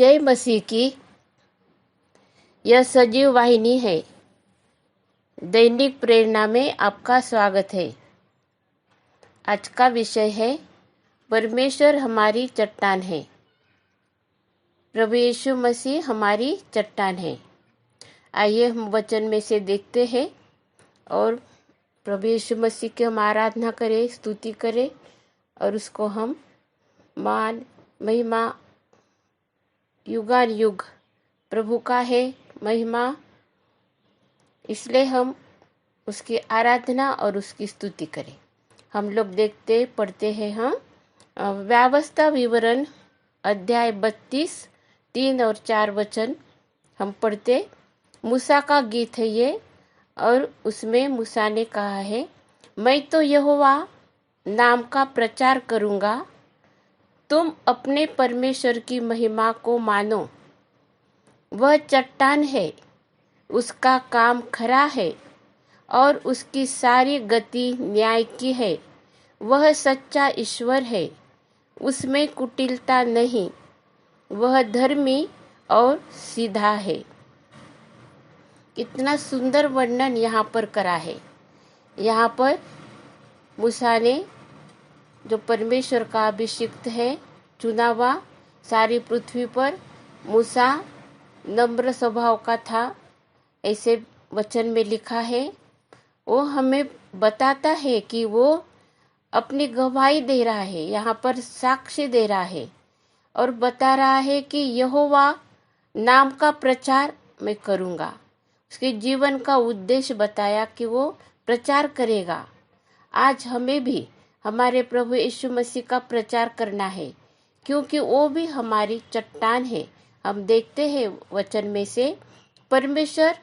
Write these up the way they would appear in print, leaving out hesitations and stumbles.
जय मसीह की। यह सजीव वाहिनी है। दैनिक प्रेरणा में आपका स्वागत है। आज का विषय है परमेश्वर हमारी चट्टान है। प्रभु यीशु मसीह हमारी चट्टान है। आइए हम वचन में से देखते हैं और प्रभु यीशु मसीह की हम आराधना करें, स्तुति करें और उसको हम मान महिमा युगान युग प्रभु का है महिमा, इसलिए हम उसकी आराधना और उसकी स्तुति करें। हम लोग देखते पढ़ते हैं हम व्यवस्था विवरण अध्याय 32 3 और 4 वचन हम पढ़ते। मूसा का गीत है ये, और उसमें मूसा ने कहा है, मैं तो यहोवा नाम का प्रचार करूँगा, तुम अपने परमेश्वर की महिमा को मानो। वह चट्टान है, उसका काम खरा है और उसकी सारी गति न्याय की है। वह सच्चा ईश्वर है, उसमें कुटिलता नहीं। वह धर्मी और सीधा है। कितना सुंदर वर्णन यहाँ पर करा है। यहाँ पर मूसा ने, जो परमेश्वर का अभिषिक्त है, चुना हुआ, सारी पृथ्वी पर मूसा नम्र स्वभाव का था, ऐसे वचन में लिखा है। वो हमें बताता है कि वो अपनी गवाही दे रहा है, यहाँ पर साक्ष्य दे रहा है और बता रहा है कि यहोवा नाम का प्रचार मैं करूँगा। उसके जीवन का उद्देश्य बताया कि वो प्रचार करेगा। आज हमें भी हमारे प्रभु यीशु मसीह का प्रचार करना है, क्योंकि वो भी हमारी चट्टान है। हम देखते हैं वचन में से परमेश्वर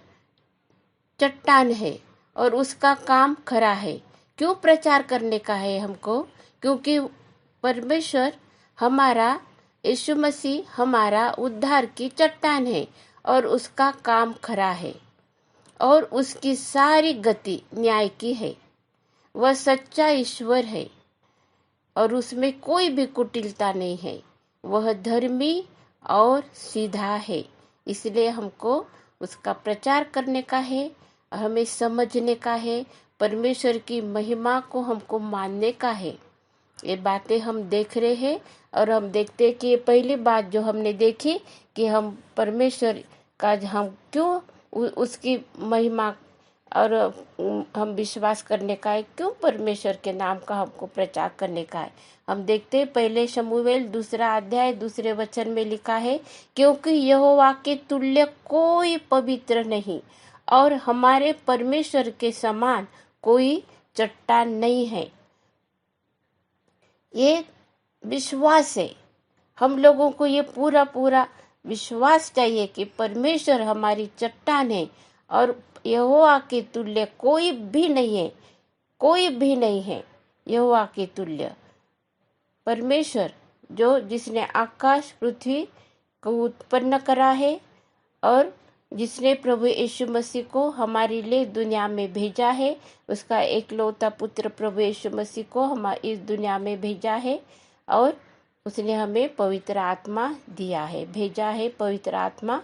चट्टान है और उसका काम खरा है। क्यों प्रचार करने का है हमको? क्योंकि परमेश्वर हमारा, यीशु मसीह हमारा उद्धार की चट्टान है और उसका काम खरा है और उसकी सारी गति न्याय की है। वह सच्चा ईश्वर है और उसमें कोई भी कुटिलता नहीं है। वह धर्मी और सीधा है। इसलिए हमको उसका प्रचार करने का है, हमें समझने का है, परमेश्वर की महिमा को हमको मानने का है। ये बातें हम देख रहे हैं और हम देखते हैं कि ये पहली बात जो हमने देखी कि हम परमेश्वर का हम क्यों उसकी महिमा और हम विश्वास करने का है, क्यों परमेश्वर के नाम का हमको प्रचार करने का है। हम देखते हैं पहले शमूएल 2 अध्याय 2 वचन में लिखा है, क्योंकि यहोवा के तुल्य कोई पवित्र नहीं और हमारे परमेश्वर के समान कोई चट्टान नहीं है। ये विश्वास है। हम लोगों को ये पूरा पूरा विश्वास चाहिए कि परमेश्वर हमारी चट्टान है और यहोवा के तुल्य कोई भी नहीं है, कोई भी नहीं है यहोवा के तुल्य। परमेश्वर जिसने आकाश पृथ्वी को उत्पन्न करा है और जिसने प्रभु यीशु मसीह को हमारे लिए दुनिया में भेजा है, उसका एकलौता पुत्र प्रभु यीशु मसीह को हमारी इस दुनिया में भेजा है और उसने हमें पवित्र आत्मा दिया है, भेजा है पवित्र आत्मा।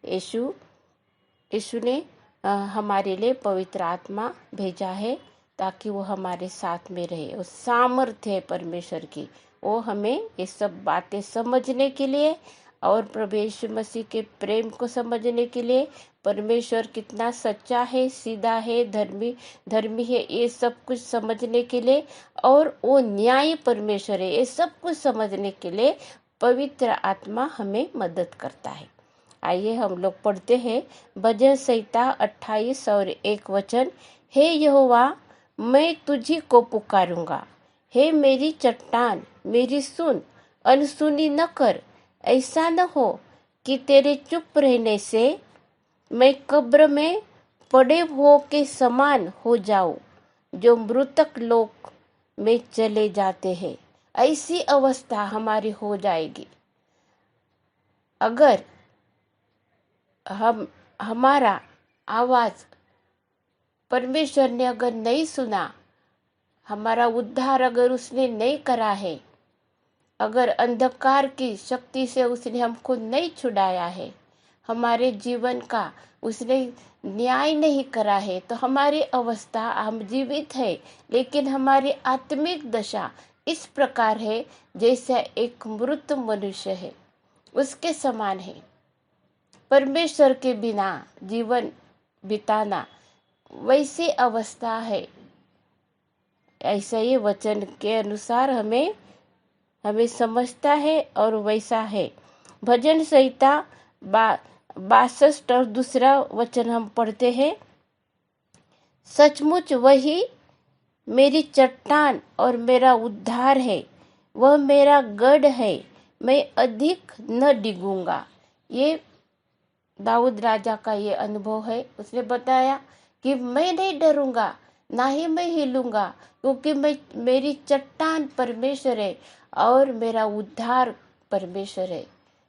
यीशु ने हमारे लिए पवित्र आत्मा भेजा है ताकि वो हमारे साथ में रहे। वो सामर्थ्य है परमेश्वर की, वो हमें ये सब बातें समझने के लिए और प्रभु यीशु मसीह के प्रेम को समझने के लिए, परमेश्वर कितना सच्चा है, सीधा है, धर्मी है, ये सब कुछ समझने के लिए, और वो न्यायी परमेश्वर है, ये सब कुछ समझने के लिए पवित्र आत्मा हमें मदद करता है। आइए हम लोग पढ़ते हैं भजन संहिता 28 और 1 वचन। हे यहोवा, मैं तुझी को पुकारूंगा। हे मेरी चट्टान, मेरी सुन, अनसुनी न कर। ऐसा न हो कि तेरे चुप रहने से मैं कब्र में पड़े हुओं के समान हो जाऊं, जो मृतक लोक में चले जाते हैं। ऐसी अवस्था हमारी हो जाएगी अगर हमारा आवाज परमेश्वर ने अगर नहीं सुना, हमारा उद्धार अगर उसने नहीं करा है, अगर अंधकार की शक्ति से उसने हमको नहीं छुड़ाया है, हमारे जीवन का उसने न्याय नहीं करा है, तो हमारी अवस्था, हम जीवित है लेकिन हमारी आत्मिक दशा इस प्रकार है जैसे एक मृत मनुष्य है, उसके समान है। परमेश्वर के बिना जीवन बिताना वैसी अवस्था है। ऐसा ही वचन के अनुसार हमें समझता है और वैसा है। भजन संहिता 62 और दूसरा वचन हम पढ़ते हैं। सचमुच वही मेरी चट्टान और मेरा उद्धार है, वह मेरा गढ़ है, मैं अधिक न डिगूंगा। ये दाऊद राजा का ये अनुभव है। उसने बताया कि मैं नहीं डरूंगा, ना ही मैं हिलूंगा, क्योंकि मेरी चट्टान परमेश्वर है और मेरा उद्धार परमेश्वर है।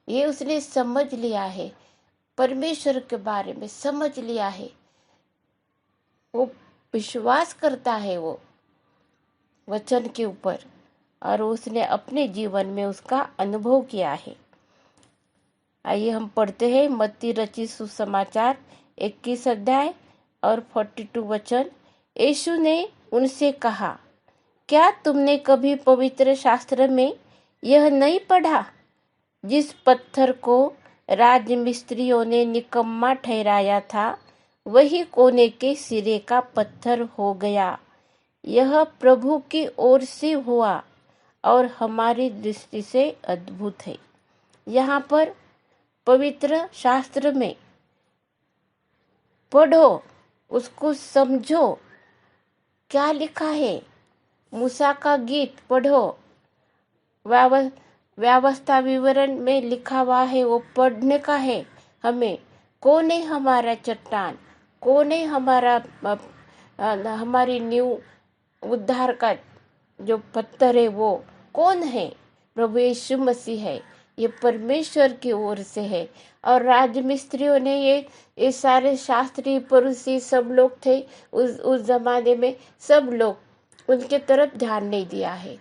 ये उसने समझ लिया है, परमेश्वर के बारे में समझ लिया है, वो विश्वास करता है वो वचन के ऊपर, और उसने अपने जीवन में उसका अनुभव किया है। आइए हम पढ़ते हैं मत्ती रचित सुसमाचार 21 अध्याय और 42 वचन। यीशु ने उनसे कहा, क्या तुमने कभी पवित्र शास्त्र में यह नहीं पढ़ा, जिस पत्थर को राजमिस्त्रियों ने निकम्मा ठहराया था, वही कोने के सिरे का पत्थर हो गया। यह प्रभु की ओर से हुआ और हमारी दृष्टि से अद्भुत है। यहाँ पर पवित्र शास्त्र में पढ़ो, उसको समझो, क्या लिखा है। मूसा का गीत पढ़ो, व्यवस्था विवरण में लिखा हुआ है, वो पढ़ने का है हमें। कौन है हमारा चट्टान, कौन है हमारी नींव, उद्धार का जो पत्थर है वो कौन है? प्रभु यीशु मसीह है। ये परमेश्वर की ओर से है। और राजमिस्त्रियों ने ये सारे शास्त्री पुरुषी सब लोग थे उस जमाने में, सब लोग उनके तरफ ध्यान नहीं दिया है।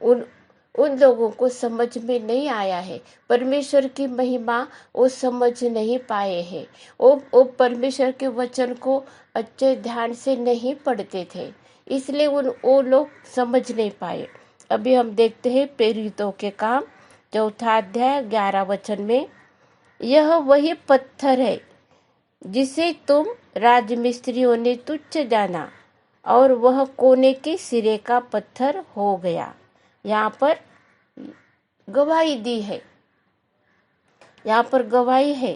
उन लोगों को समझ में नहीं आया है, परमेश्वर की महिमा वो समझ नहीं पाए हैं। वो परमेश्वर के वचन को अच्छे ध्यान से नहीं पढ़ते थे, इसलिए वो लोग समझ नहीं पाए। अभी हम देखते हैं प्रेरितों के काम 4 अध्याय 11 वचन में, यह वही पत्थर है जिसे तुम राजमिस्त्रियों ने तुच्छ जाना और वह कोने के सिरे का पत्थर हो गया। यहाँ पर गवाही दी है, यहाँ पर गवाही है।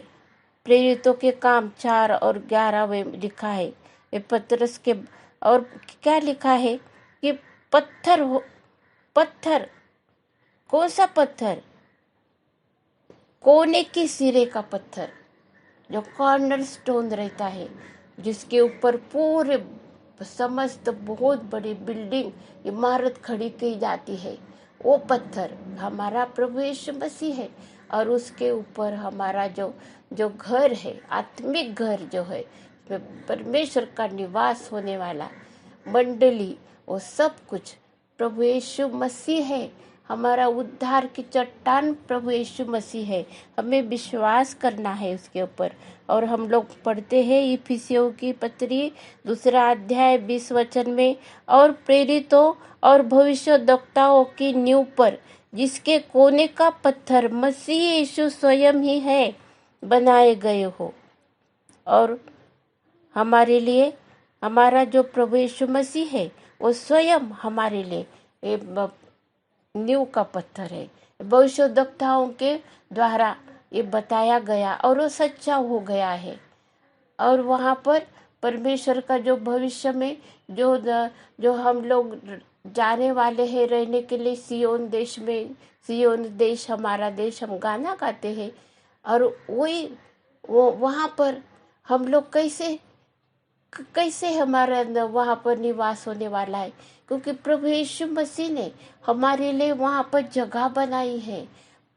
प्रेरितों के काम 4 और 11 में लिखा है, ये पतरस के, और क्या लिखा है कि पत्थर कौन सा पत्थर? कोने के सिरे का पत्थर, जो कॉर्नर स्टोन रहता है, जिसके ऊपर पूरे समस्त बहुत बड़ी बिल्डिंग इमारत खड़ी की जाती है, वो पत्थर हमारा प्रभु यीशु मसीह है। और उसके ऊपर हमारा जो घर है, आत्मिक घर जो है, परमेश्वर का निवास होने वाला मंडली, वो सब कुछ प्रभु यीशु मसीह है। हमारा उद्धार की चट्टान प्रभु यीशु मसीह है। हमें विश्वास करना है उसके ऊपर। और हम लोग पढ़ते हैं इफिसियों की पत्री 2 अध्याय 20 वचन में, और प्रेरितों और भविष्यद्वक्ताओं की नींव पर, जिसके कोने का पत्थर मसीह यीशु स्वयं ही है, बनाए गए हो। और हमारे लिए हमारा जो प्रभु यीशु मसीह है, वो स्वयं हमारे लिए नींव का पत्थर है। भविष्यद्वक्ताओं के द्वारा ये बताया गया और वो सच्चा हो गया है। और वहाँ पर परमेश्वर का जो भविष्य में जो हम लोग जाने वाले हैं रहने के लिए सियोन देश में, सियोन देश हमारा देश, हम गाना गाते हैं। और वो वहाँ पर हम लोग कैसे हमारा वहाँ पर निवास होने वाला है, क्योंकि प्रभु यीशु मसीह ने हमारे लिए वहाँ पर जगह बनाई है।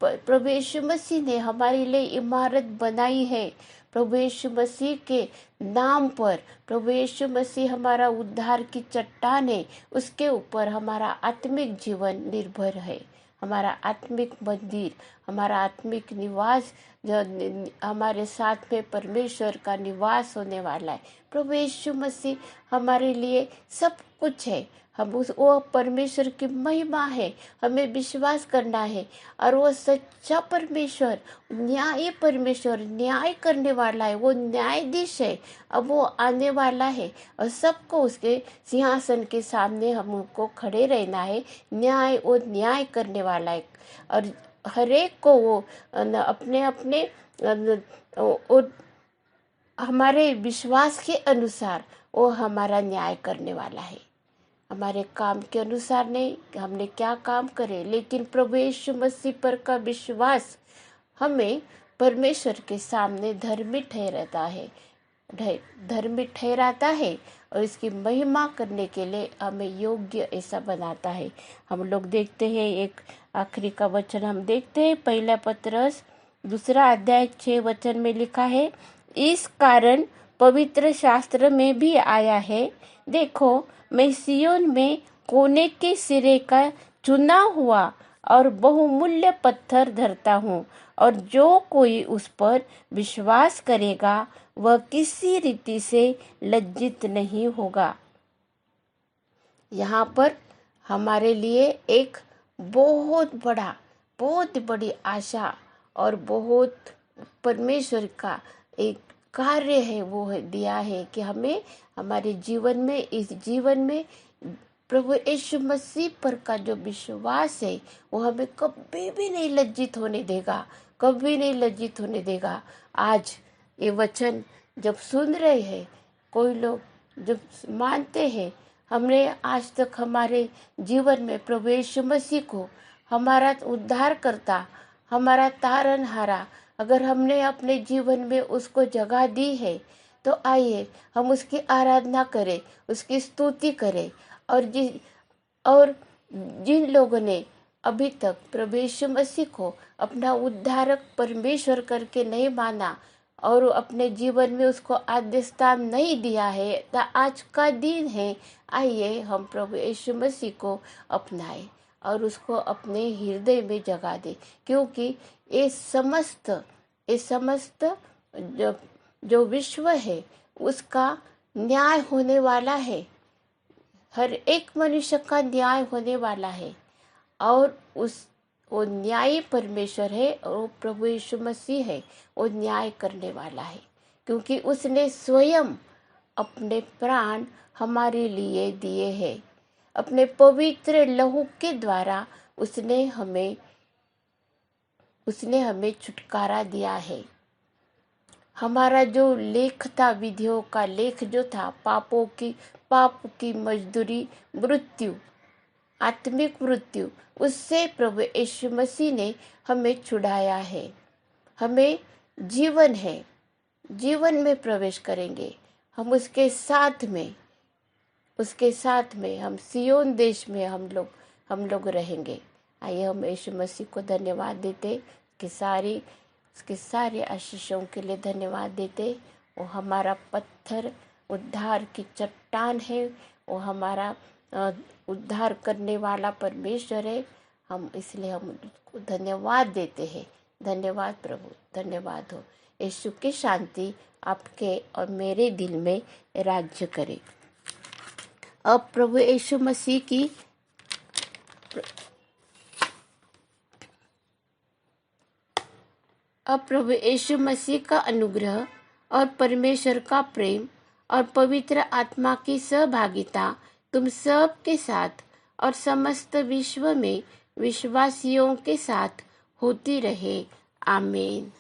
प्रभु यीशु मसीह ने हमारे लिए इमारत बनाई है। प्रभु यीशु मसीह के नाम पर, प्रभु यीशु मसीह हमारा उद्धार की चट्टान है, उसके ऊपर हमारा आत्मिक जीवन निर्भर है। हमारा आत्मिक मंदिर, हमारा आत्मिक निवास जो हमारे साथ में परमेश्वर का निवास होने वाला है। प्रभु यीशु मसीह हमारे लिए सब कुछ है। हम वो परमेश्वर की महिमा है, हमें विश्वास करना है। और वो सच्चा परमेश्वर, न्यायी परमेश्वर, न्याय करने वाला है, वो न्यायाधीश है। अब वो आने वाला है और सबको उसके सिंहासन के सामने हमको खड़े रहना है। वो न्याय करने वाला है और हरेक को वो अपने अपने हमारे विश्वास के अनुसार वो हमारा न्याय करने वाला है। हमारे काम के अनुसार नहीं, हमने क्या काम करे, लेकिन प्रभु यीशु मसीह पर का विश्वास हमें परमेश्वर के सामने धर्मी ठहराता है और इसकी महिमा करने के लिए हमें योग्य ऐसा बनाता है। हम लोग देखते हैं एक आखिरी का वचन हम देखते हैं, पहला पतरस 2 अध्याय 6 वचन में लिखा है, इस कारण पवित्र शास्त्र में भी आया है, देखो मैं सियोन में कोने के सिरे का चुना हुआ और बहुमूल्य पत्थर धरता हूँ, और जो कोई उस पर विश्वास करेगा वह किसी रीति से लज्जित नहीं होगा। यहाँ पर हमारे लिए एक बहुत बड़ी आशा और बहुत परमेश्वर का एक कार्य है, वो है दिया है कि हमें हमारे जीवन में, इस जीवन में प्रभु यीशु मसीह पर का जो विश्वास है वो हमें कभी भी नहीं लज्जित होने देगा, कभी नहीं लज्जित होने देगा। आज ये वचन जब सुन रहे हैं, कोई लोग जब मानते हैं, हमने आज तक हमारे जीवन में प्रभु यीशु मसीह को हमारा उद्धार करता, हमारा तारनहारा, अगर हमने अपने जीवन में उसको जगह दी है, तो आइए हम उसकी आराधना करें, उसकी स्तुति करें। और जिन लोगों ने अभी तक प्रभु यीशु मसीह को अपना उद्धारक परमेश्वर करके नहीं माना और अपने जीवन में उसको आद्य स्थान नहीं दिया है, तो आज का दिन है, आइए हम प्रभु यीशु मसीह को अपनाएं और उसको अपने हृदय में जगा दें, क्योंकि ये समस्त जो विश्व है उसका न्याय होने वाला है। हर एक मनुष्य का न्याय होने वाला है और वो न्यायी परमेश्वर है और वो प्रभु यीशु मसीह है, वो न्याय करने वाला है, क्योंकि उसने स्वयं अपने प्राण हमारे लिए दिए हैं। अपने पवित्र लहू के द्वारा उसने हमें छुटकारा दिया है। हमारा जो लेख था, विधियों का लेख जो था, पाप की मजदूरी मृत्यु, आत्मिक मृत्यु, उससे प्रभु यीशु मसीह ने हमें छुड़ाया है। हमें जीवन है, जीवन में प्रवेश करेंगे हम उसके साथ में हम सियोन देश में हम लोग रहेंगे। आइए हम यीशु मसीह को धन्यवाद देते, उसके सारे आशीषों के लिए धन्यवाद देते। वो हमारा पत्थर, उद्धार की चट्टान है, वो हमारा उद्धार करने वाला परमेश्वर है। इसलिए हम उसको धन्यवाद देते हैं। धन्यवाद प्रभु, धन्यवाद हो। यीशु की शांति आपके और मेरे दिल में राज्य करे। अब प्रभु यीशु मसीह का अनुग्रह और परमेश्वर का प्रेम और पवित्र आत्मा की सहभागिता तुम सब के साथ और समस्त विश्व में विश्वासियों के साथ होती रहे। आमीन।